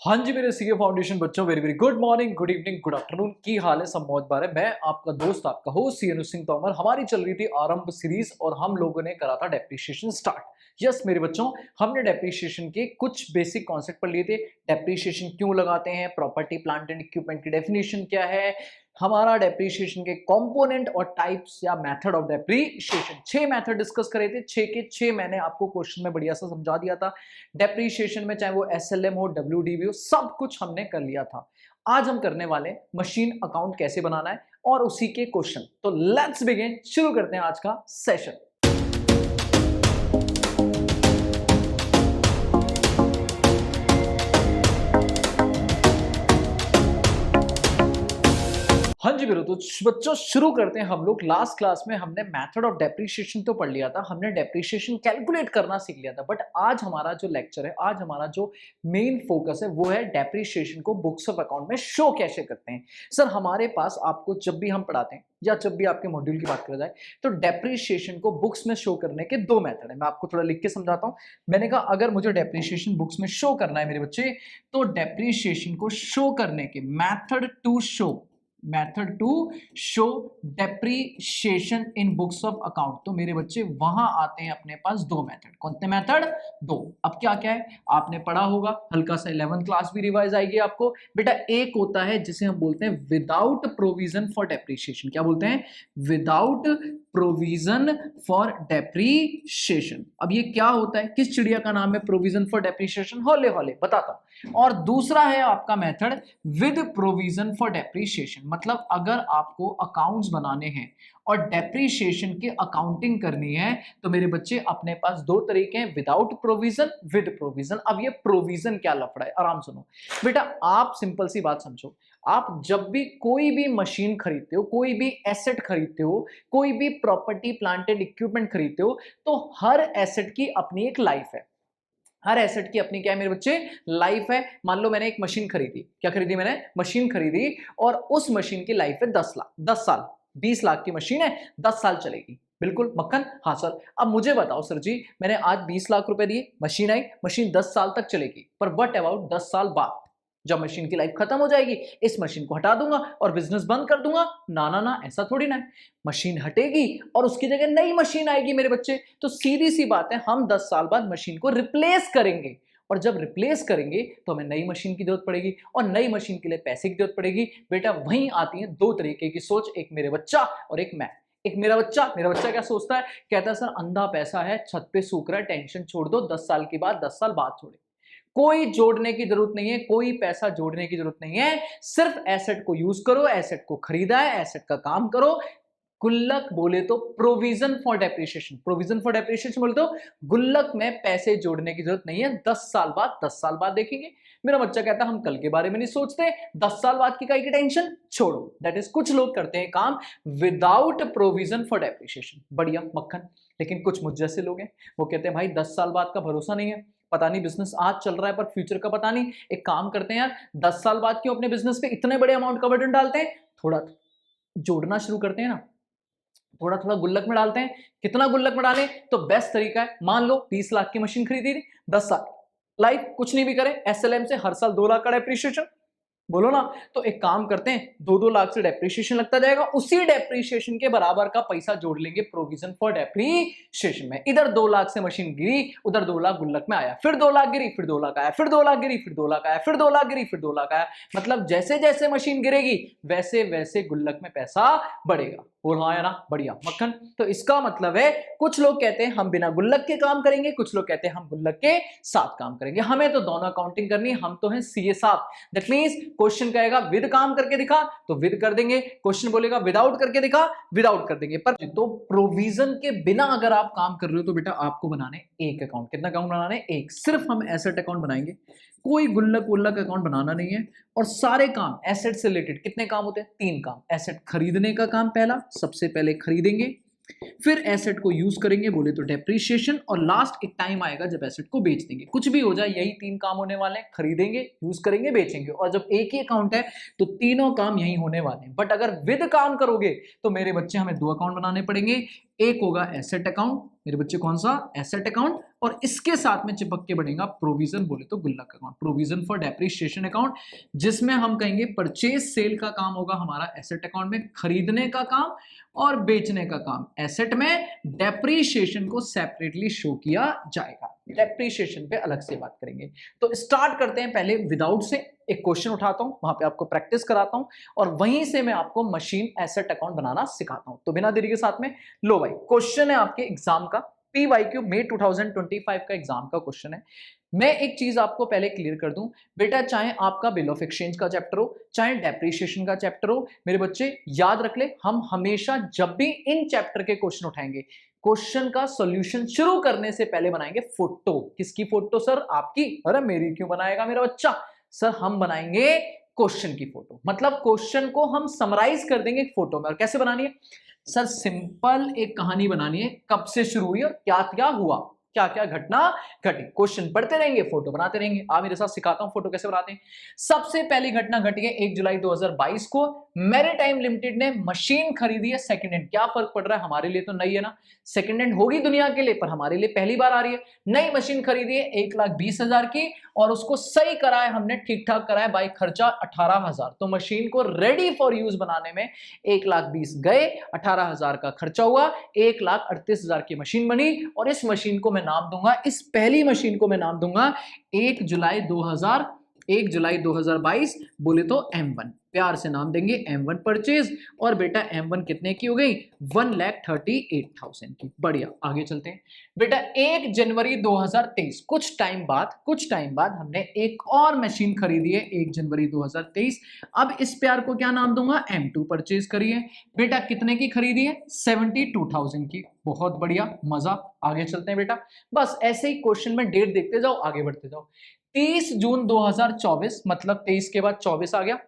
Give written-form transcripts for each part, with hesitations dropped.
हाँ जी मेरे CA foundation बच्चों, very very good morning, good evening, good afternoon. की हाल है सब मौज बार है। मैं आपका दोस्त, आपका होस्ट सी अनु सिंह तोमर। हमारी चल रही थी आरंभ सीरीज और हम लोगों ने करा था डेप्रिसिएशन स्टार्ट। यस मेरे बच्चों, हमने डेप्रिसिएशन के कुछ बेसिक कॉन्सेप्ट पढ़ लिए थे। डेप्रिसिएशन क्यों लगाते हैं, प्रॉपर्टी प्लांट एंड इक्विपमेंट की डेफिनेशन क्या है, हमारा डेप्रिसिएशन के कंपोनेंट और टाइप्स या method of depreciation, 6 method discuss करे थे। 6 के 6 मैंने आपको क्वेश्चन में बढ़िया सा समझा दिया था। डेप्रिसिएशन में चाहे वो एसएलएम हो, डब्ल्यूडीवी हो, सब कुछ हमने कर लिया था। आज हम करने वाले मशीन अकाउंट कैसे बनाना है और उसी के क्वेश्चन। तो लेट्स बिगिन, शुरू करते हैं आज का सेशन। हाँ जी बिल्कुल, तो बच्चों शुरू करते हैं हम लोग। लास्ट क्लास में हमने मेथड ऑफ डेप्रिसिएशन तो पढ़ लिया था, हमने डेप्रिसिएशन कैलकुलेट करना सीख लिया था। बट आज हमारा जो लेक्चर है, आज हमारा जो मेन फोकस है वो है डेप्रिसिएशन को बुक्स ऑफ अकाउंट में शो कैसे करते हैं। सर हमारे पास आपको जब भी हम पढ़ाते हैं या जब भी आपके मॉड्यूल की बात करा जाए तो डेप्रिसिएशन को बुक्स में शो करने के 2 मेथड है। मैं आपको थोड़ा लिख के समझाता हूँ। मैंने कहा अगर मुझे डेप्रिसिएशन बुक्स में शो करना है मेरे बच्चे, तो डेप्रिसिएशन को शो करने के method to show depreciation in books of account, तो मेरे बच्चे वहां आते हैं अपने पास 2 मेथड। कौन से मेथड? 2। अब क्या क्या है आपने पढ़ा होगा, हल्का सा 11th क्लास भी रिवाइज आएगी आपको बेटा। एक होता है जिसे हम बोलते हैं विदाउट प्रोविजन फॉर डेप्रीशिएशन। क्या बोलते हैं? Without provision for depreciation. अब ये क्या होता है, किस चिड़िया का नाम है प्रोविजन फॉर डेप्रीशिएशन? हौले हौले बताता हूं। और दूसरा है आपका method with provision for depreciation. मतलब अगर आपको अकाउंट्स बनाने हैं और डेप्रीशिएशन की अकाउंटिंग करनी है तो मेरे बच्चे अपने पास 2 तरीके हैं, विदाउट प्रोविजन, विद प्रोविजन। अब ये प्रोविजन क्या लफड़ा है, आराम सुनो बेटा। आप सिंपल सी बात समझो, आप जब भी कोई भी मशीन खरीदते हो, कोई भी एसेट खरीदते हो, कोई भी प्रॉपर्टी प्लांट एंड इक्विपमेंट खरीदते हो, तो हर एसेट की अपनी एक लाइफ है। हर एसेट की अपनी क्या है मेरे बच्चे? लाइफ है। मान लो मैंने एक मशीन खरीदी, क्या खरीदी मैंने? मशीन खरीदी, और उस मशीन की लाइफ है 10 साल। 20 लाख की मशीन है, 10 साल चलेगी। बिल्कुल मक्खन। हाँ सर। अब मुझे बताओ सर जी, मैंने आज 20 लाख रुपए दिए, मशीन आई, मशीन 10 साल तक चलेगी, पर व्हाट अबाउट 10 साल बाद जब मशीन की लाइफ खत्म हो जाएगी, इस मशीन को हटा दूंगा और बिजनेस बंद कर दूंगा? ना ना ना, ऐसा थोड़ी ना है। मशीन हटेगी और उसकी जगह नई मशीन आएगी मेरे बच्चे। तो सीधी सी बात है, हम 10 साल बाद मशीन को रिप्लेस करेंगे, और जब रिप्लेस करेंगे तो हमें नई मशीन की जरूरत पड़ेगी, और नई मशीन के लिए पैसे की जरूरत पड़ेगी। बेटा वहीं आती है 2 तरीके की सोच, एक मेरे बच्चा और एक मैं। एक मेरा बच्चा क्या सोचता है? कहता है सर अंधा पैसा है, छत पे सूख रहा है, टेंशन छोड़ दो, 10 साल की बात 10 साल बाद छोड़े। कोई जोड़ने की जरूरत नहीं है, कोई पैसा जोड़ने की जरूरत नहीं है। सिर्फ एसेट को यूज करो, एसेट को खरीदा है, एसेट का काम करो। गुल्लक बोले तो provision for depreciation, provision for depreciation बोले तो गुल्लक में पैसे जोड़ने की जरूरत नहीं है। 10 साल बाद देखेंगे। मेरा बच्चा कहता है हम कल के बारे में नहीं सोचते, 10 साल बाद की काई की टेंशन छोड़ो। दैट इज, कुछ लोग करते हैं काम विदाउट प्रोविजन फॉर डेप्रिसिएशन, बढ़िया मक्खन। लेकिन कुछ मुझ जैसे लोग हैं, वो कहते हैं भाई 10 साल बाद का भरोसा नहीं है, पता नहीं बिजनेस आज चल रहा है पर फ्यूचर का पता नहीं। एक काम करते हैं यार, 10 साल बाद क्यों अपने बिजनेस पे इतने बड़े अमाउंट का बर्डन डालते हैं, थोड़ा जोड़ना शुरू करते हैं ना, थोड़ा थोड़ा गुल्लक में डालते हैं। कितना गुल्लक में डालें तो बेस्ट तरीका है, मान लो 20 लाख की मशीन खरीदी थी, 10 साल लाइफ, कुछ नहीं भी करें, एसएलएम से हर साल 2 लाख का डेप्रिसिएशन, बोलो ना। तो एक काम करते हैं, 2-2 लाख से डेप्रिसिएशन लगता जाएगा, उसी डेप्रिसिएशन के बराबर का पैसा जोड़ लेंगे प्रोविजन फॉर डेप्रिसिएशन में। इधर 2 लाख से मशीन गिरी, उधर 2 लाख गुल्लक में आया, फिर 2 लाख गिरी, फिर 2 लाख आया, फिर 2 लाख गिरी, फिर 2 लाख आया, फिर 2 लाख गिरी, फिर 2 लाख आया। मतलब जैसे जैसे मशीन गिरेगी वैसे वैसे गुल्लक में पैसा बढ़ेगा। बोल हाँ या ना, बढ़िया मक्खन। तो इसका मतलब है, कुछ लोग कहते हैं हम बिना गुल्लक के काम करेंगे, कुछ लोग कहते हैं हम गुल्लक के साथ काम करेंगे। हमें तो दोनों अकाउंटिंग करनी है, हम तो हैं सीए साहब। दैट मींस क्वेश्चन कहेगा विद काम करके दिखा तो विद कर देंगे, क्वेश्चन बोलेगा विदाउट करके दिखा, विदाउट कर देंगे। पर तो प्रोविजन के बिना अगर आप काम कर रहे हो तो बेटा आपको बनाने एक अकाउंट। कितना अकाउंट बनाने? एक। सिर्फ हम एसेट अकाउंट बनाएंगे, कोई गुल्लक वुल्लक अकाउंट बनाना नहीं है। और सारे काम एसेट से रिलेटेड, कितने काम होते हैं? 3 काम। एसेट खरीदने का काम पहला, सबसे पहले खरीदेंगे, फिर एसेट को यूज करेंगे बोले तो डेप्रिसिएशन, और लास्ट एक टाइम आएगा जब एसेट को बेच देंगे। कुछ भी हो जाए यही 3 काम होने वाले हैं, खरीदेंगे, यूज करेंगे, बेचेंगे। और जब एक ही अकाउंट है तो तीनों काम यही होने वाले हैं। बट अगर विद काम करोगे तो मेरे बच्चे हमें 2 अकाउंट बनाने पड़ेंगे, एक होगा एसेट अकाउंट मेरे बच्चे, कौन सा, एसेट अकाउंट, और इसके साथ में चिपक के बढ़ेगा प्रोविजन, बोले तो गुल्लक account, provision for depreciation account, जिसमें हम कहेंगे परचेज सेल का काम होगा हमारा एसेट अकाउंट में, खरीदने का काम और बेचने का काम एसेट में, डेप्रिसिएशन को सेपरेटली शो किया जाएगा, डेप्रिसिएशन पे अलग से बात करेंगे। तो स्टार्ट करते हैं पहले विदाउट से, एक क्वेश्चन उठाता हूं, वहां पे आपको प्रैक्टिस कराता हूं और वहीं से मैं आपको मशीन एसेट अकाउंट बनाना सिखाता हूं। तो बिना देरी के साथ में लो भाई, क्वेश्चन है आपके एग्जाम का, PYQ मई 2025 का एग्जाम का क्वेश्चन है। मैं एक चीज आपको पहले क्लियर कर दूं बेटा, चाहे आपका बिल ऑफ एक्सचेंज का चैप्टर हो, चाहे डेप्रिसिएशन का चैप्टर हो, मेरे बच्चे याद रख ले, हम हमेशा जब भी इन चैप्टर के क्वेश्चन उठाएंगे, क्वेश्चन का सॉल्यूशन शुरू करने से पहले बनाएंगे फोटो। किसकी फोटो सर? आपकी। अरे मेरी क्यों बनाएगा मेरा बच्चा? सर हम बनाएंगे क्वेश्चन की फोटो, मतलब क्वेश्चन को हम समराइज कर देंगे एक फोटो में। और कैसे बनानी है सर? सिंपल एक कहानी बनानी है, कब से शुरू हुई और क्या क्या हुआ, क्या क्या घटना घटी। क्वेश्चन पढ़ते रहेंगे, फोटो बनाते रहेंगे। आप मेरे साथ सिखाता हूं फोटो कैसे बनाते हैं। सबसे पहली घटना घटी है 1 जुलाई 2022 को, मैरीटाइम लिमिटेड ने मशीन खरीदी है सेकंड हैंड। क्या फर्क पड़ रहा है, हमारे लिए तो नई है ना, सेकंड हैंड होगी दुनिया के लिए, पर हमारे लिए पहली बार आ रही है। नई मशीन खरीदी है 1,20,000 की, और उसको सही कराया हमने, ठीक ठाक कराया भाई, खर्चा 18,000। तो मशीन को रेडी फॉर यूज बनाने में 1,20,000 गए, 18,000 का खर्चा हुआ, 1,38,000 की मशीन बनी। और इस मशीन को मैं नाम दूंगा, इस पहली मशीन को मैं नाम दूंगा 1 जुलाई 2022, बोले तो M1, प्यार से नाम देंगे M1 परचेज। और बेटा M1 कितने की हो गई? 1,38,000 की। बढ़िया, आगे चलते हैं बेटा। 1 जनवरी 2023, कुछ टाइम बाद हमने एक और मशीन खरीदी है 1 जनवरी 2023। अब इस प्यार को क्या नाम दूंगा? M2 परचेज करिए। बेटा कितने की खरीदी है? 72,000 की। बहुत बढ़िया, मजा। आगे चलते हैं बेटा, बस ऐसे ही क्वेश्चन में डेट देखते जाओ, आगे बढ़ते जाओ। 30 जून 2024, मतलब 23 के बाद 24 आ गया।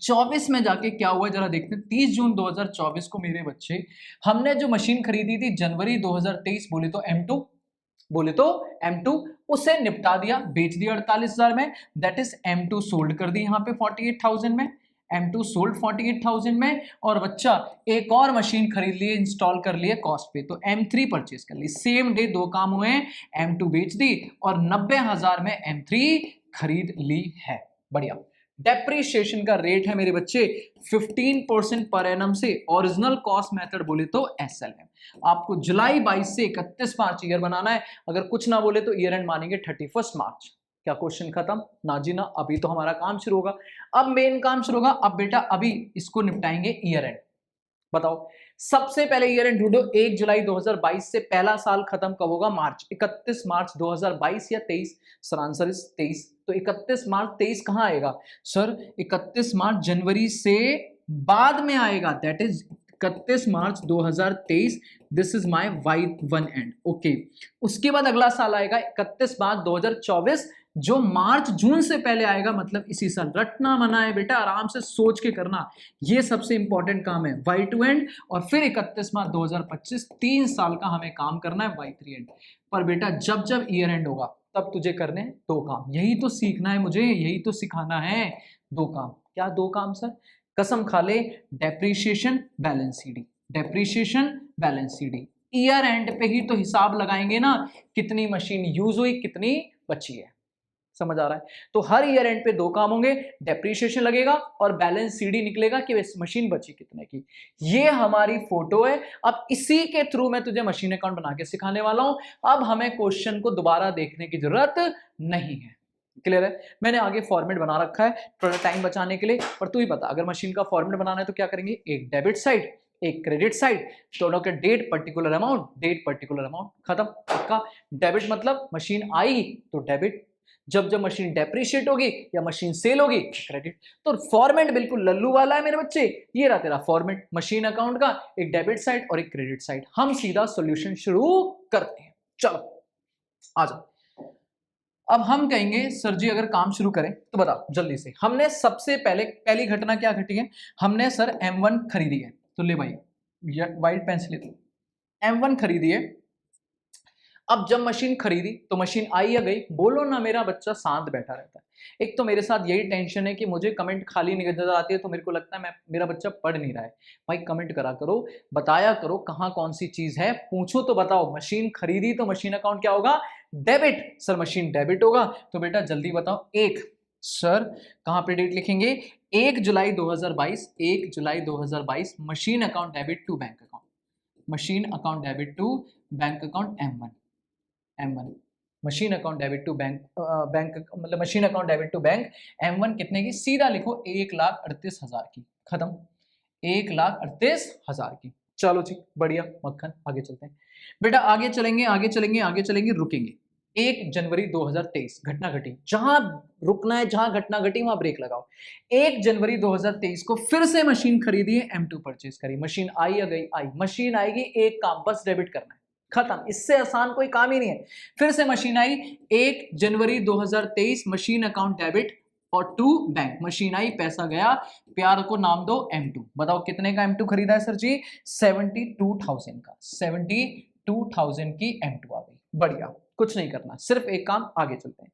24 में जाके क्या हुआ जरा देखते हैं। 30 जून 2024 को मेरे बच्चे हमने जो मशीन खरीदी थी जनवरी 2023, बोले तो M2, उसे निपटा दिया, बेच दिया 48,000 में, दैट इज M2 सोल्ड कर दी यहाँ पे 48,000 में, M2 सोल्ड 48,000 में। और बच्चा एक और मशीन खरीद लिए, इंस्टॉल कर लिए कॉस्ट पे, तो M3 परचेज कर ली। सेम डे दो काम हुए, M2 बेच दी और 90,000 में M3 खरीद ली है। बढ़िया। डेप्रिसिएशन का रेट है मेरे बच्चे 15% पर एनम से, ओरिजिनल कॉस्ट मेथड बोले तो SLM। आपको जुलाई 22 से 31 मार्च ईयर बनाना है, अगर कुछ ना बोले तो ईयर एंड मानेंगे 31 मार्च। क्या क्वेश्चन खत्म? ना जी ना, अभी तो हमारा काम शुरू होगा, अब मेन काम शुरू होगा। अब बेटा अभी इसको निपटाएंगे ईयर एंड। बताओ सबसे पहले ईयर एंड ढूंढो, 1 जुलाई 2022 से पहला साल खत्म कब होगा? मार्च, 31 मार्च 2022 या 23? Sir answer is 23। तो 31 मार्च 23 कहां आएगा सर? 31 मार्च जनवरी से बाद में आएगा, that is 31 March 2023। This is my Y1 and. Okay, उसके बाद अगला साल आएगा 31 मार्च 2024, जो मार्च जून से पहले आएगा, मतलब इसी साल। रटना मना है बेटा, आराम से सोच के करना, ये सबसे इंपॉर्टेंट काम है। Y2 एंड और फिर 31 मार्च 2025, 3 साल का हमें काम करना है Y3 एंड। पर बेटा जब जब ईयर एंड होगा तब तुझे करने दो काम, यही तो सीखना है मुझे, यही तो सिखाना है। दो काम, क्या दो काम सर? कसम खा ले, depreciation balance CD, depreciation balance CD. Year and पे ही तो हिसाब लगाएंगे ना, कितनी मशीन यूज हुई, कितनी बची है। समझ आ रहा है? तो हर ईयर एंड पे दो काम होंगे, डेप्रीशिएशन लगेगा और बैलेंस सीडी निकलेगा कि मशीन बची कितने की। ये हमारी फोटो है। अब इसी के थ्रू मैं तुझे मशीन अकाउंट बना के सिखाने वाला हूं। अब हमें क्वेश्चन को दोबारा देखने की जरूरत नहीं है। क्लियर है? मैंने आगे फॉर्मेट बना रखा है थोड़ा टाइम बचाने के लिए, पर तू ही बता, अगर मशीन का फॉर्मेट बनाना है तो क्या करेंगे? एक डेबिट साइड, एक क्रेडिट साइड, दोनों के date particular amount, date particular amount, खत्म। पक्का? डेबिट मतलब मशीन आई तो डेबिट, जब जब मशीन डेप्रिशिएट होगी या मशीन सेल होगी क्रेडिट। तो फॉर्मेट बिल्कुल लल्लू वाला है मेरे बच्चे। ये रहा तेरा फॉर्मेट मशीन अकाउंट का, एक डेबिट साइड और एक क्रेडिट साइड। हम सीधा सॉल्यूशन शुरू करते हैं, चलो आ जाओ। अब हम कहेंगे सर जी अगर काम शुरू करें तो बताओ जल्दी से। हमने सबसे पहले पहली घटना क्या घटी है? हमने सर M1 खरीदी है, तो ले भाई व्हाइट पेन से ले, M1 खरीदी है। अब जब मशीन खरीदी तो मशीन आई या गई, बोलो ना मेरा बच्चा शांत बैठा रहता है। एक तो मेरे साथ यही टेंशन है कि मुझे कमेंट खाली नजर आती है तो मेरे को लगता है मेरा बच्चा पढ़ नहीं रहा है। भाई कमेंट करा करो, बताया करो कहाँ कौन सी चीज है, पूछो तो बताओ। मशीन खरीदी तो मशीन अकाउंट क्या होगा? डेबिट। सर मशीन डेबिट होगा तो बेटा जल्दी बताओ। एक सर कहाँ पे डेट लिखेंगे? 1 जुलाई 2022, 1 जुलाई 2022 machine account debit to bank account, machine account debit to bank account M1 machine account debit to bank मतलब machine account debit to bank M1 कितने की? सीधा लिखो 1,38,000 की, खत्म। 1,38,000 की। चलो जी बढ़िया मक्खन, आगे चलते हैं बेटा, आगे चलेंगे आगे चलेंगे आगे चलेंगे, रुकेंगे। 1 जनवरी 2023 घटना घटी, जहां रुकना है, जहां घटना घटी वहां ब्रेक लगाओ। 1 जनवरी 2023 को फिर से मशीन खरीदी है, M2 परचेज करी, मशीन आई या गई? आई। मशीन आएगी, एक काम बस डेबिट करना है, खत्म, इससे आसान कोई काम ही नहीं है। फिर से मशीन आई 1 जनवरी 2023 मशीन अकाउंट डेबिट और टू बैंक, मशीन आई पैसा गया, प्यार को नाम दो M2। बताओ कितने का M2 खरीदा है सर जी? 72,000 का, 72,000 की M2 आ गई। बढ़िया, कुछ नहीं करना, सिर्फ एक काम, आगे चलते हैं।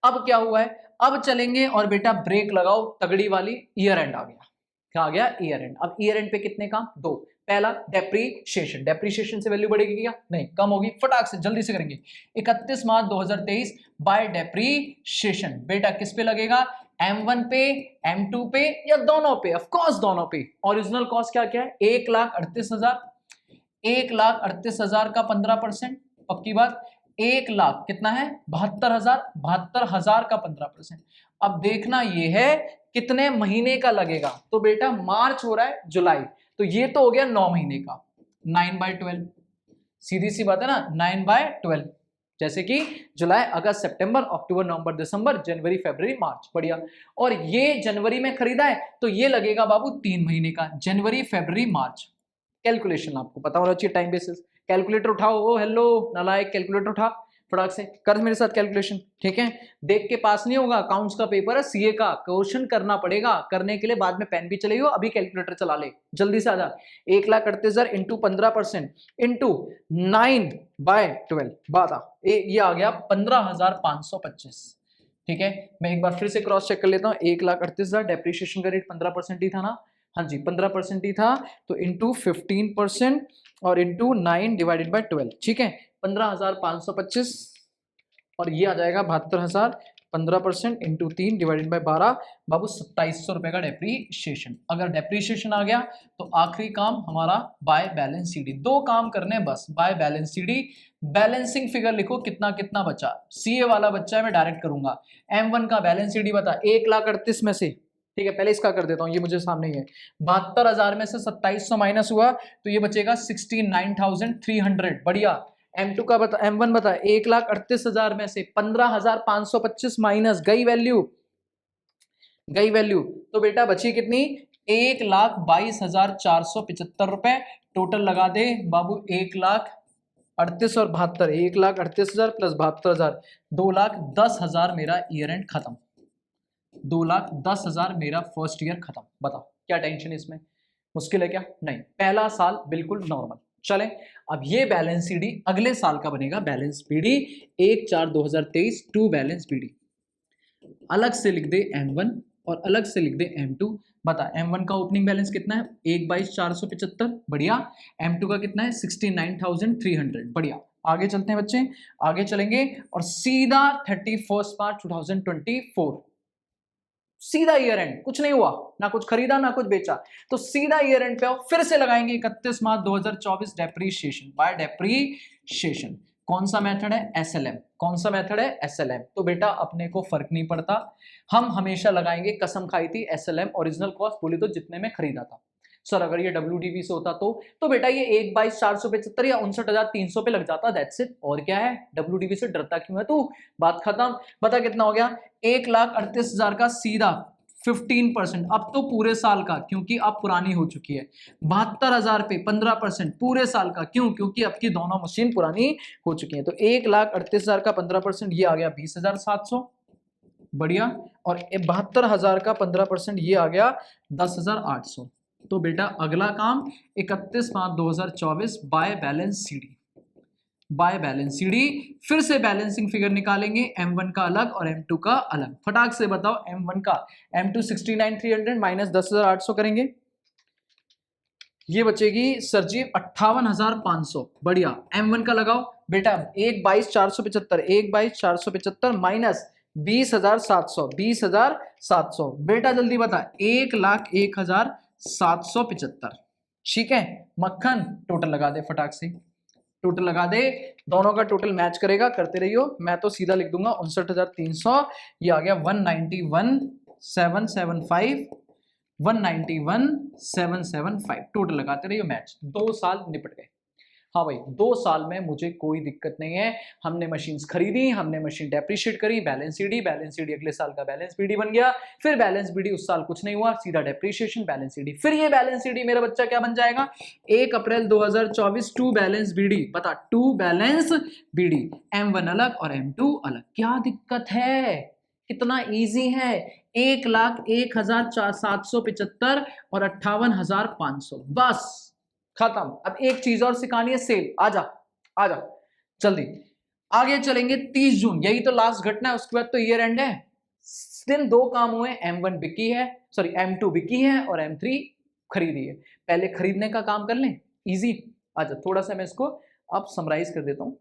अब क्या हुआ है? अब चलेंगे और बेटा ब्रेक लगाओ तगड़ी वाली, ईयर एंड आ गया। क्या आ गया? Year and. अब ईयर एंड पे कितने काम? दो। पहला डेप्रीशिएशन, डेप्रीशिएशन से वैल्यू बढ़ेगी क्या? नहीं, कम होगी। फटाक से जल्दी से करेंगे। 31 मार्च 2023 बाय डेप्रीशिएशन, बेटा किस पे लगेगा? M1 पे, M2 पे या दोनों पे? ऑफ कोर्स दोनों पे। ओरिजिनल कॉस्ट क्या क्या है? 1,38,000, 1,38,000 का 15%, पक्की बात। 1,00,000 कितना है? 72,000, 72,000 का 15%। अब देखना ये है कितने महीने का लगेगा, तो बेटा मार्च हो रहा है, जुलाई, तो ये तो हो गया 9 महीने का, 9/12, सीधी सी बात है ना, 9/12, जैसे कि जुलाई, अगस्त, सितंबर, अक्टूबर, नवंबर, दिसंबर, जनवरी, फरवरी, मार्च। बढ़िया। और ये जनवरी में खरीदा है तो ये लगेगा बाबू 3 महीने का, जनवरी, फरवरी, मार्च। कैलकुलेशन आपको पता होना चाहिए, टाइम बेसिस। कैलकुलेटर उठाओ, ओ हेलो नालायक, कैलकुलेटर उठा फटाक से, कर मेरे साथ कैलकुलेशन, ठीक है? देख के पास नहीं होगा, अकाउंट्स का पेपर है, सीए का, क्वेश्चन करना पड़ेगा। करने के लिए बाद में पेन भी चलेगी, अभी कैलकुलेटर चला ले, जल्दी से आ जा। 1,38,000 इंटू 15% इंटू 9/12, बात ये आ गया 15,525। ठीक है, मैं एक बार फिर से क्रॉस चेक कर लेता हूँ। 1,38,000, डेप्रीशिएशन का रेट 15% ही था ना? हाँ जी 15% ही था, तो इंटू 15% और इंटू 9/12, ठीक है, 15,525, और ये आ जाएगा 72,000, 15% इंटू 3/12, बाबू 2,700 रुपए का डेप्रीशिएशन। अगर डेप्रीशिएशन आ गया तो आखिरी काम हमारा बाय बैलेंस सीडी, दो काम करने बस, by balance CD, balancing figure लिखो कितना कितना बचा। सीए वाला बच्चा है, मैं डायरेक्ट करूंगा। M1 का बैलेंस सीडी बता, 1,38,000 में से, ठीक है, पहले इसका कर देता हूँ, ये मुझे सामने ही है, 72,000 में से 2,700 माइनस हुआ तो ये बचेगा 69,300। बढ़िया। M2 का बता, M1 बता, 1,38,000 में से 15,525 माइनस गई वैल्यू, तो बेटा बची कितनी? 1,22,475 रुपए। टोटल लगा दे बाबू, 1,38,000 और 72, 1,38,000 प्लस 72,000, 2,10,000 मेरा ईयर एंड खत्म, 2,10,000 मेरा फर्स्ट ईयर खत्म। बताओ क्या टेंशन है इसमें? मुश्किल है क्या? नहीं, पहला साल बिल्कुल नॉर्मल। चले, अब ये बैलेंस सीडी अगले साल का बनेगा, balance PD 1/4/2023 to balance PD. अलग से लिख दे M1 और अलग से लिख दे M2। बता M1 का ओपनिंग बैलेंस कितना है? 1,22,475। बढ़िया। M2 का कितना है? 69,300। बढ़िया। आगे चलते हैं बच्चे, आगे चलेंगे और सीधा 31 मार्च 2024, सीधा ईयर एंड, कुछ नहीं हुआ, ना कुछ खरीदा ना कुछ बेचा, तो सीधा ईयर एंड पे आओ, फिर से लगाएंगे 31 मार्च 2024 डेप्रीशिएशन बाय डेप्रीशिएशन। कौन सा मेथड है? SLM। कौन सा मेथड है? SLM। तो बेटा अपने को फर्क नहीं पड़ता, हम हमेशा लगाएंगे, कसम खाई थी, SLM, ओरिजिनल कॉस्ट बोली तो जितने में खरीदा था। सर अगर ये WDV से होता तो बेटा ये 1,22,475 या 59,300 पे लग जाता, दैट्स इट। और क्या है, WDV से डरता क्यों है तू? बात खत्म। बता कितना हो गया? 1,38,000 का सीधा 15%, अब तो पूरे साल का, क्योंकि अब पुरानी हो चुकी है। 72,000 पे 15% पूरे साल का, क्यों? क्योंकि अब की दोनों मशीन पुरानी हो चुकी है। तो 1,38,000 का 15% ये आ गया 20,700। बढ़िया। और 72,000 का 15% ये आ गया 10,800। तो बेटा अगला काम 31 मार्च 2024 by balance CD, by balance shady. फिर से बैलेंसिंग फिगर निकालेंगे, M1 का अलग और M2 का अलग। फटाक से बताओ M1 का, M2 69,300 माइनस 10,800 करेंगे, ये बचेगी सर जी 58,500। बढ़िया। M1 का लगाओ बेटा, 1,22,475, 1,22,475 माइनस 20,700, 20,700। बेटा जल्दी बता, 1,01,775। ठीक है मक्खन, टोटल लगा दे फटाक से, टोटल लगा दे, दोनों का टोटल मैच करेगा, करते रहियो। मैं तो सीधा लिख दूंगा 59,300, ये आ गया 191,775, 191,775। टोटल लगाते रहियो, मैच। 2 साल निपट गए। हाँ भाई 2 साल में मुझे कोई दिक्कत नहीं है। हमने मशीन्स खरीदी, हमने मशीन डेप्रिशिएट करी, बैलेंस सीडी अगले साल का बैलेंस बीडी बन गया, फिर बैलेंस बीडी उस साल कुछ नहीं हुआ, सीधा डेप्रिशिएशन बैलेंस सीडी। फिर ये बैलेंस सीडी मेरा बच्चा क्या बन जाएगा, 1 अप्रैल 2024 टू बैलेंस बीडी। बता, टू बैलेंस बीडी, M1 अलग और M2 अलग। क्या दिक्कत है, कितना इजी है। 1,01,775 और 58,500, बस खत्म। अब एक चीज और सिखानी है, सेल। आजा आजा जल्दी। आगे चलेंगे 30 जून, यही तो लास्ट घटना है, उसके बाद तो ईयर एंड है। इस दिन 2 काम हुए, M1 बिकी है, सॉरी M2 बिकी है और M3 खरीदी है। पहले खरीदने का काम कर लें, इजी। आजा थोड़ा सा मैं इसको अब समराइज कर देता हूं,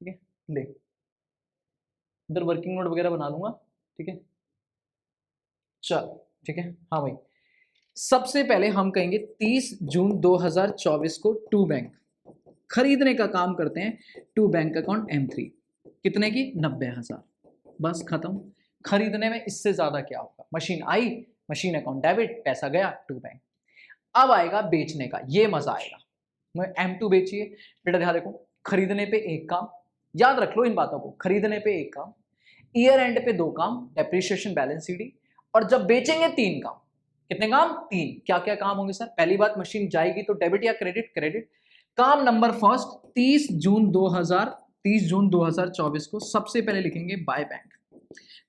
ठीक है। ले इधर वर्किंग नोट वगैरह बना लूंगा, ठीक है। चल ठीक है। हाँ भाई, सबसे पहले हम कहेंगे 30 जून 2024 को टू बैंक खरीदने का काम करते हैं। टू बैंक अकाउंट M3 कितने की, 90,000। बस खत्म। खरीदने में इससे ज्यादा क्या होगा, मशीन आई, मशीन अकाउंट डेबिट, पैसा गया टू बैंक। अब आएगा बेचने का, ये मजा आएगा। मैं M2 बेचिए बेटा, ध्यान देखो, खरीदने पे एक काम, याद रख लो इन बातों को, खरीदने पे एक काम, ईयर एंड पे 2 काम, डेप्रिशिएशन बैलेंस सीडी, और जब बेचेंगे 3 काम। कितने काम, 3। क्या क्या काम होंगे सर, पहली बात मशीन जाएगी तो डेबिट या क्रेडिट, क्रेडिट। काम नंबर फर्स्ट, 30 जून 2024 को सबसे पहले लिखेंगे बाय बैंक।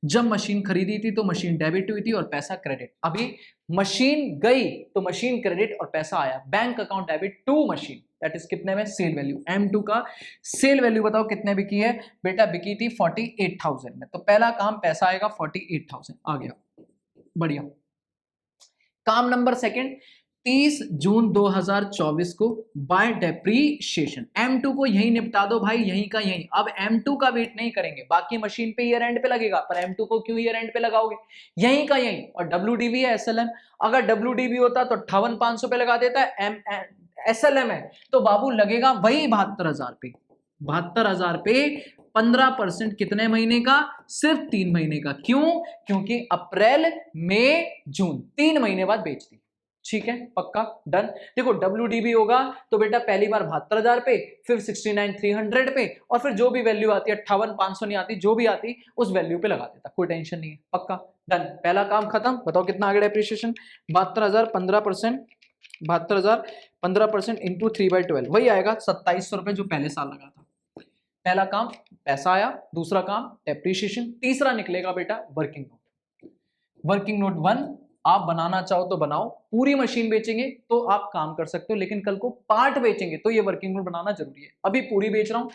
जब मशीन खरीदी थी तो मशीन डेबिट हुई थी और पैसा क्रेडिट। अभी मशीन गई तो मशीन क्रेडिट और पैसा आया, bank account debit to machine, that is कितने में, सेल वैल्यू। M2 का सेल वैल्यू बताओ कितने बिकी है बेटा, बिकी थी 48,000 में, तो पहला काम पैसा आएगा 48,000 आ गया। बढ़िया। काम नंबर सेकंड, 30 जून 2024 को बाय डेप्रीशिएशन। M2 को यही निपटा दो भाई, यहीं का यहीं। अब M2 का वेट नहीं करेंगे, बाकी मशीन पे ईयर एंड पे लगेगा, पर M2 को क्यों ईयर एंड पे लगाओगे, यहीं का यहीं। और WDV है SLM, अगर WDV होता तो 58,500 पे लगा देता है, SLM है तो बाबू लगेगा वही 72,000 पे। 72,000 पे 15% कितने महीने का, सिर्फ 3 महीने का। क्यों, क्योंकि अप्रैल मई जून 3 महीने बाद बेच दी। ठीक है पक्का डन। देखो WDB होगा तो बेटा पहली बार 72,000 पे, फिर 69,300 पे, और फिर जो भी वैल्यू आती है 58,500 नहीं आती, जो भी आती उस वैल्यू पे लगा देता, कोई टेंशन नहीं है। पक्का डन, पहला काम खत्म। बताओ कितना आ गया डेप्रिसिएशन, 72,000 15%, 72,000 15% इंटू 3/12, वही आएगा 2,700 रुपए जो पहले साल लगा था। पहला काम पैसा आया, दूसरा काम डेप्रिसिएशन, तीसरा निकलेगा बेटा वर्किंग नोट। वर्किंग नोट 1 आप बनाना चाहो तो बनाओ, पूरी मशीन बेचेंगे तो आप काम कर सकते हो, लेकिन कल को पार्ट बेचेंगे तो ये वर्किंग नोट बनाना जरूरी है। अभी पूरी बेच रहा हूं।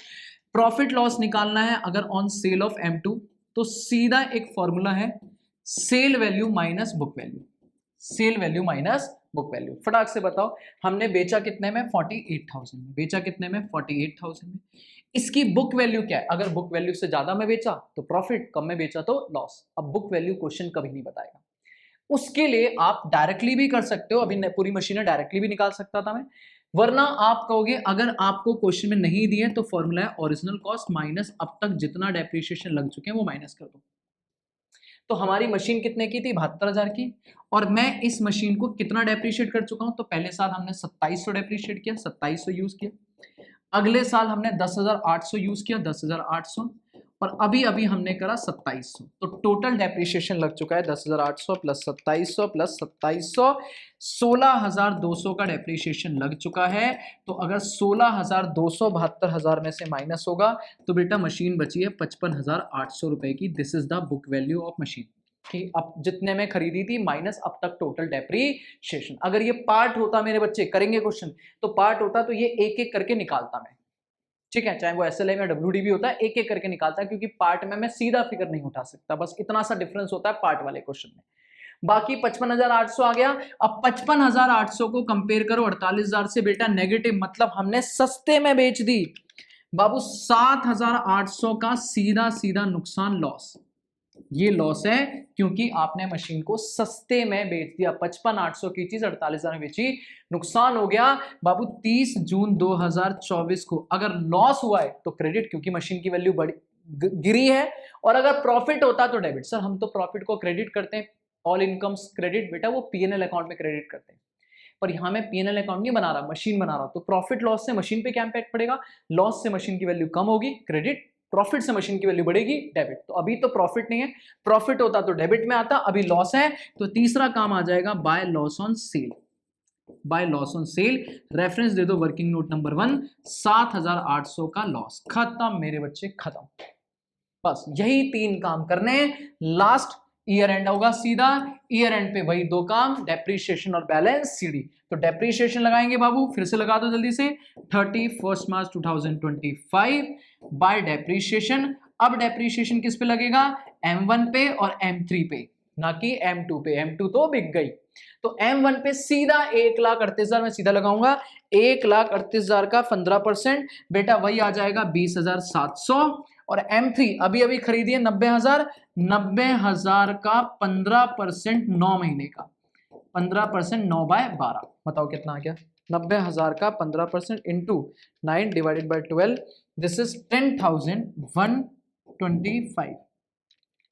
प्रॉफिट लॉस निकालना है अगर ऑन सेल ऑफ M2 तो सीधा एक फॉर्मूला है, sale value minus book value, sale value minus book value. फटाक से बताओ हमने बेचा कितने में, 48,000 में। बेचा कितने में, 48,000 में। इसकी बुक वैल्यू क्या है, अगर बुक वैल्यू से ज्यादा में बेचा तो प्रॉफिट, कम में बेचा तो लॉस। अब बुक वैल्यू क्वेश्चन कभी नहीं बताएगा, उसके लिए आप डायरेक्टली भी कर सकते हो। अभी पूरी मशीनें डायरेक्टली भी निकाल सकता था मैं, वरना आप कहोगे अगर आपको क्वेश्चन में नहीं दिए तो फॉर्मूला है ओरिजिनल कॉस्ट माइनस अब तक जितना डेप्रिसिएशन लग चुके हैं वो माइनस कर दो। तो हमारी मशीन कितने की थी, 72,000 की, और मैं इस मशीन को कितना डेप्रिशिएट कर चुका हूं, तो पहले साल हमने 2,700 डेप्रिशिएट किया, 2,700 यूज किया। अगले साल हमने 10,800 यूज किया, 10,800, और अभी अभी हमने करा 2,700। तो टोटल डेप्रिशिएशन लग चुका है 10,800 प्लस 2,700 प्लस 2,700, 16,200 का डेप्रिशिएशन लग चुका है। तो अगर 16,200 72,000 में से माइनस होगा तो बेटा मशीन बची है 55,800 रुपए की। This is the book value of machine. कि अब जितने में खरीदी थी माइनस अब तक टोटल डेप्रीशिएशन। अगर ये पार्ट होता मेरे बच्चे, करेंगे क्वेश्चन, तो पार्ट होता तो ये एक एक करके निकालता मैं, ठीक है, चाहे वो एसएलएम या डब्ल्यूडी भी होता है, एक एक करके निकालता है, क्योंकि पार्ट में मैं सीधा फिगर नहीं उठा सकता, बस इतना सा डिफरेंस होता है पार्ट वाले क्वेश्चन में। बाकी 55,800 आ गया। अब 55,800 को कंपेयर करो 48,000 से, बेटा नेगेटिव मतलब हमने सस्ते में बेच दी बाबू। 7,800 का सीधा सीधा नुकसान, लॉस, ये लॉस है क्योंकि आपने मशीन को सस्ते में बेच दिया। 55,800 की चीज 48,000 में बेची, नुकसान हो गया बाबू। 30 जून 2024 को अगर लॉस हुआ है तो क्रेडिट, क्योंकि मशीन की वैल्यू बड़ी गिरी है, और अगर प्रॉफिट होता तो डेबिट। सर हम तो प्रॉफिट को क्रेडिट करते हैं, ऑल इनकम्स क्रेडिट, बेटा वो पीएनएल अकाउंट में क्रेडिट करते हैं, पर यहां मैं पीएनएल अकाउंट नहीं बना रहा, मशीन बना रहा हूं, तो प्रॉफिट लॉस से मशीन पे क्या इंपैक्ट पड़ेगा, लॉस से मशीन की वैल्यू कम होगी, क्रेडिट, प्रॉफिट से मशीन की वैल्यू बढ़ेगी, डेबिट। तो अभी तो प्रॉफिट नहीं है, प्रॉफिट होता तो डेबिट में आता, अभी लॉस है, तो तीसरा काम आ जाएगा by loss on sale. By loss on sale, reference दे दो वर्किंग नोट नंबर 1, 7,800 का लॉस, खत्म मेरे बच्चे, खत्म। बस यही 3 काम करने हैं, लास्ट ईयर एंड होगा सीधा, ईयर एंड पे वही 2 काम, डेप्रीशिएशन और बैलेंस सीडी। तो डेप्रीशिएशन लगाएंगे बाबू, फिर से लगा दो जल्दी से, 31 मार्च 2025 बाय डेप्रीशिएशन। अब डेप्रीशिएशन किस पे लगेगा, M1 पे और M3 पे, ना कि M2 पे, M2 तो बिक गई। तो M1 पे सीधा 1,38,000 में सीधा लगाऊंगा, 1,38,000 का 15%, बेटा वही आ जाएगा 20,700। और M3 अभी अभी खरीदी है 90,000, 90,000 का 15% 9 महीने का, 15% 9/12, बताओ कितना आ गया, 90,000 का 15% into 9 divided by 12, this is 10,125।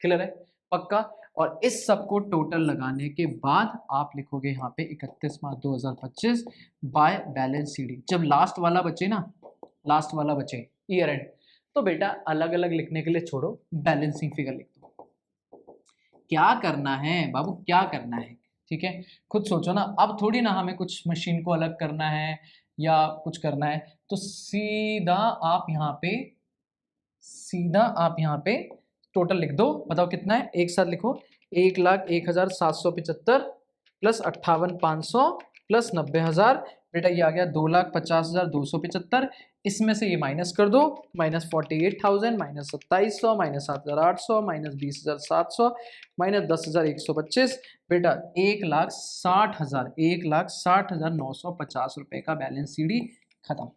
Clear है, पक्का। और इस सब को टोटल लगाने के बाद आप लिखोगे यहाँ पे 31 मार्च 2025 बाय बैलेंस सीडी। जब लास्ट वाला बचे ना, लास्ट वाला बचे ईयर एंड, तो बेटा अलग अलग लिखने के लिए छोड़ो, बैलेंसिंग फिगर लिख दो। क्या करना है बाबू, क्या करना है, ठीक है, खुद सोचो ना। अब थोड़ी ना हमें कुछ मशीन को अलग करना है या कुछ करना है, तो सीधा आप यहाँ पे, सीधा आप यहाँ पे टोटल लिख दो, बताओ कितना है, एक साथ लिखो, 1,01,775 प्लस 58,500 प्लस 90,000, बेटा ये आ गया 2,50,275। इसमें से ये माइनस कर दो, minus 48,000 minus 2,700 minus 7,800 minus 20,700 minus 10,125, बेटा 1,60,000, 1,60,950 रुपए का बैलेंस सीडी, खत्म।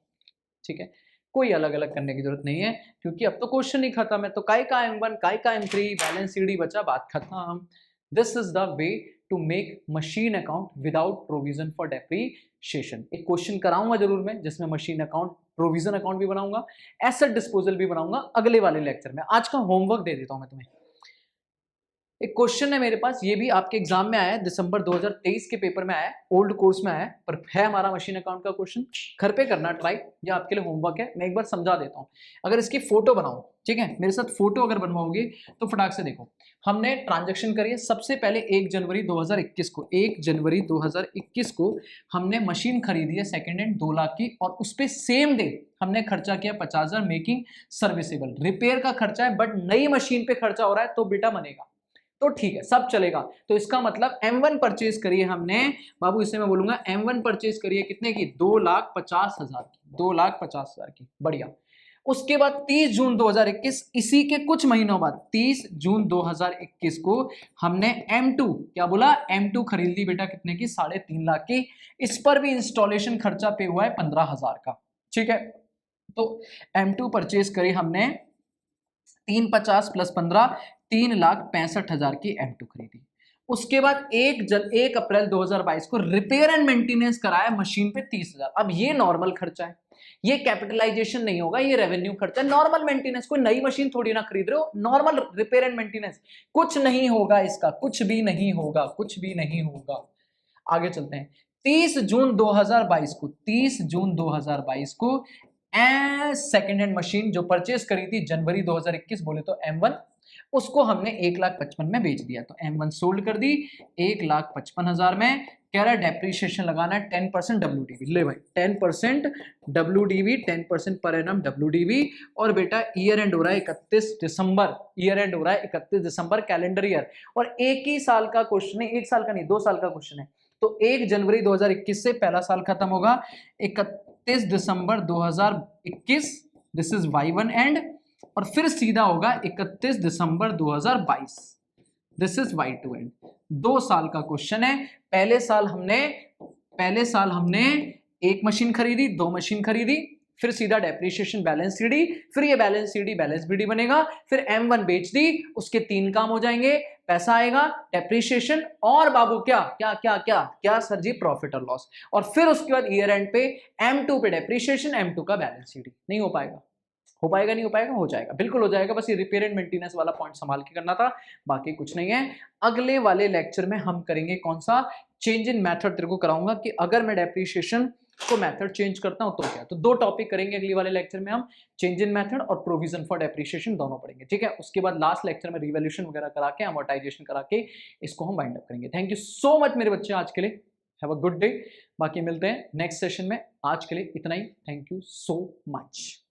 ठीक है, कोई अलग अलग करने की जरूरत नहीं है, क्योंकि अब तो क्वेश्चन ही खत्म है। तो काय का M1 काय का M3 बैलेंस सीडी बचा, बात खत्म। This is the way to make machine account without provision for depreciation. एक क्वेश्चन कराऊंगा जरूर मैं, जिसमें मशीन अकाउंट, प्रोविजन अकाउंट भी बनाऊंगा, एसेट डिस्पोजल भी बनाऊंगा अगले वाले लेक्चर में। आज का होमवर्क दे देता हूं मैं तुम्हें। एक क्वेश्चन है मेरे पास, ये भी आपके एग्जाम में आया है, दिसंबर 2023 के पेपर में आया है, ओल्ड कोर्स में आया है, पर है हमारा मशीन अकाउंट का क्वेश्चन। घर पे करना ट्राई, या आपके लिए होमवर्क है, मैं एक बार समझा देता हूँ। अगर इसकी फोटो बनाओ, ठीक है, मेरे साथ फोटो अगर बनवाओगे तो फटाक से देखो। हमने ट्रांजेक्शन करी है सबसे पहले 1 जनवरी 2021 को, 1 जनवरी 2021 को हमने मशीन खरीदी है सेकेंड हैंड 2 लाख की, और उस पर सेम डे हमने खर्चा किया 50,000 मेकिंग सर्विसेबल। रिपेयर का खर्चा है, बट नई मशीन पे खर्चा हो रहा है, तो बेटा बनेगा, तो ठीक है, सब चलेगा। तो इसका मतलब M1 परचेज करिए हमने बाबू, इसे मैं बोलूंगा M1 परचेज करिए कितने की, 2,50,000 की, 2,50,000 की, बढ़िया। उसके बाद 30 जून 2021, इसी के कुछ महीनों बाद 30 जून 2021 को हमने M2, क्या बोला, M2 खरीद ली बेटा, कितने की, 3.5 लाख की। इस पर भी इंस्टॉलेशन खर्चा पे हुआ है 15,000 का, ठीक है। तो M2 परचेज करी हमने 350 प्लस 15, 3,65,000 की M2 खरीदी। उसके बाद 1 अप्रैल 2022 को रिपेयर एंड मेंटेनेंस कराया मशीन पे 30,000। अब ये नॉर्मल खर्चा है, ये कैपिटलाइजेशन नहीं होगा, ये रेवेन्यू खर्चा है, नॉर्मल मेंटेनेंस। कोई नई मशीन थोड़ी ना खरीद रहे हो, नॉर्मल रिपेयर एंड मेंटेनेंस, कुछ नहीं होगा इसका, कुछ भी नहीं होगा, कुछ भी नहीं होगा। आगे चलते हैं। 30 जून 2022 को, 30 जून 2022 को सेकेंड हैंड मशीन जो परचेज करी थी जनवरी 2021, बोले तो M1, उसको हमने 1,55,000 में बेच दिया। तो M1 सोल्ड कर दी 1,55,000 में, कह रहा है डेप्रीशिएशन लगाना है 10% WDV। ले भाई 10% WDV, 10% पर एनम WDV। और बेटा ईयर एंड हो रहा है 31 दिसंबर, ईयर एंड हो रहा है 31 दिसंबर कैलेंडर ईयर, और एक ही साल का क्वेश्चन है, एक साल का नहीं 2 साल का क्वेश्चन है। तो 1 जनवरी 2021 से पहला साल खत्म होगा, 31 दिसंबर 2021, दिस इज Y1 एंड, और फिर सीधा होगा 31 दिसंबर 2022, दिस इज Y2 एंड। 2 साल का क्वेश्चन है। पहले साल हमने एक मशीन खरीदी, 2 मशीन खरीदी, फिर सीधा डेप्रीशिएशन बैलेंस सीडी, फिर ये बैलेंस सीडी बैलेंस बीडी बनेगा, फिर M1 बेच दी, उसके 3 काम हो जाएंगे, पैसा आएगा, डेप्रीशिएशन, और बाबू क्या क्या क्या क्या क्या सर जी, प्रॉफिट और लॉस। और फिर उसके बाद ईयर एंड पे M2 पे डेप्रीशिएशन, M2 का बैलेंस सीडी। नहीं हो पाएगा? हो पाएगा? नहीं हो पाएगा? हो जाएगा, बिल्कुल हो जाएगा। बस ये रिपेयर एंड मेंटेनेंस वाला पॉइंट संभाल के करना था, बाकी कुछ नहीं है। अगले वाले लेक्चर में हम करेंगे कौन सा, चेंज इन मेथड। तेरे को कराऊंगा कि अगर मैं डेप्रीशिएशन को मेथड चेंज करता हूं तो क्या। तो 2 टॉपिक करेंगे अगले वाले लेक्चर में हम, चेंज इन मेथड और प्रोविजन फॉर डेप्रीशिएशन, दोनों पढ़ेंगे, ठीक है। उसके बाद लास्ट लेक्चर में रिवैल्यूएशन वगैरह करा के, अमोर्टाइजेशन करा के इसको हम वाइंड अप करेंगे। थैंक यू सो मच मेरे बच्चे आज के लिए, हैव अ गुड डे। बाकी मिलते हैं नेक्स्ट सेशन में, आज के लिए इतना ही, थैंक यू सो मच।